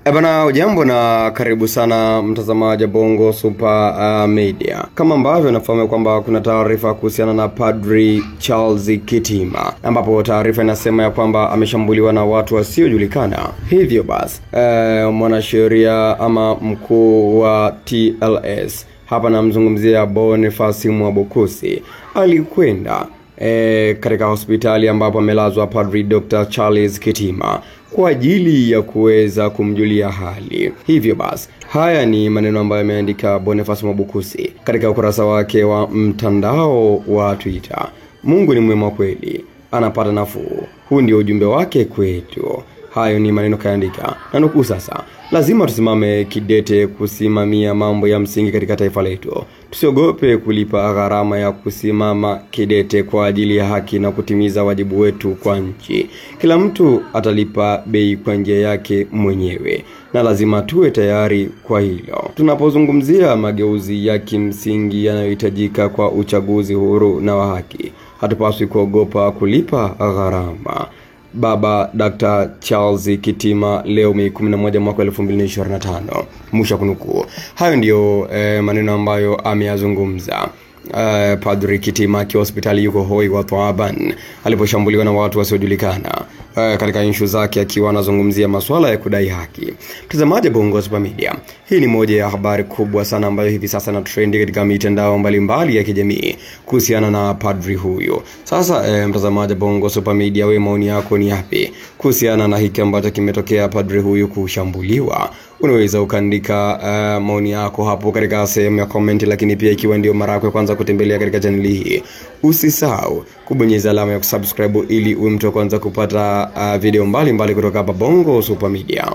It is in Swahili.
Ebana, ujambo na karibu sana mtazamaji Bongo Super Media. Kama ambavyo nafahamu kwamba kuna taarifa kuhusiana na Padri Charles Kitima, ambapo taarifa inasema ya kwamba ameshambuliwa na watu wasiojulikana. Hivyo basi mwanasheria ama mkuu wa TLS, hapa namzungumzia Boniface Mwabukusi, alikwenda katika hospitali ambapo amelazwa Padri Dr. Charles Kitima kwa ajili ya kuweza kumjulia hali. Hivyo basi haya ni maneno ambayo ameandika Boniface Mwabukusi katika ukurasa wake wa mtandao wa Twitter. Mungu ni mwema kweli, anapata nafuu. Huu ndio ujumbe wake kwetu. Hayo ni maneno kaandika. Na nukuu sasa: lazima tusimame kidete kusimamia mambo ya msingi katika taifa letu. Tusiogope kulipa gharama ya kusimama kidete kwa ajili ya haki na kutimiza wajibu wetu kwa nchi. Kila mtu atalipa bei kwa njia yake mwenyewe, na lazima tuwe tayari kwa hilo. Tunapozungumzia mageuzi ya kimsingi yanayohitajika kwa uchaguzi huru na wa haki, hatupaswi kuogopa kulipa gharama. Baba Dr. Charles Kitima, leo Mei 11 mwaka 2025. Mwisho kunukuu. Hayo ndio maneno ambayo ameyazungumza Padri Kitima akiwa hospitali yuko hoi wa Thawaban aliposhambuliwa na watu wasiojulikana katika issue zake, akiwa anazungumzia masuala ya kudai haki. Mtazamaji Bongo Super Media, hii ni moja ya habari kubwa sana ambayo hivi sasa na trend katika mitandao mbalimbali ya kijamii kuhusiana na padri huyo. Sasa mtazamaji Bongo Super Media, wewe maoni yako ni yapi kuhusiana na hiki ambacho kimetokea padri huyo kushambuliwa? Unaweza ukaandika maoni yako hapo katika sehemu ya comment, lakini pia ikiwa ndio mara yako ya kwanza kutembelea katika channel hii, usisahau kubonyeza alama ya kusubscribe ili uwe mtu wa kwanza kupata video mbalimbali kutoka hapa Bongo Super Media.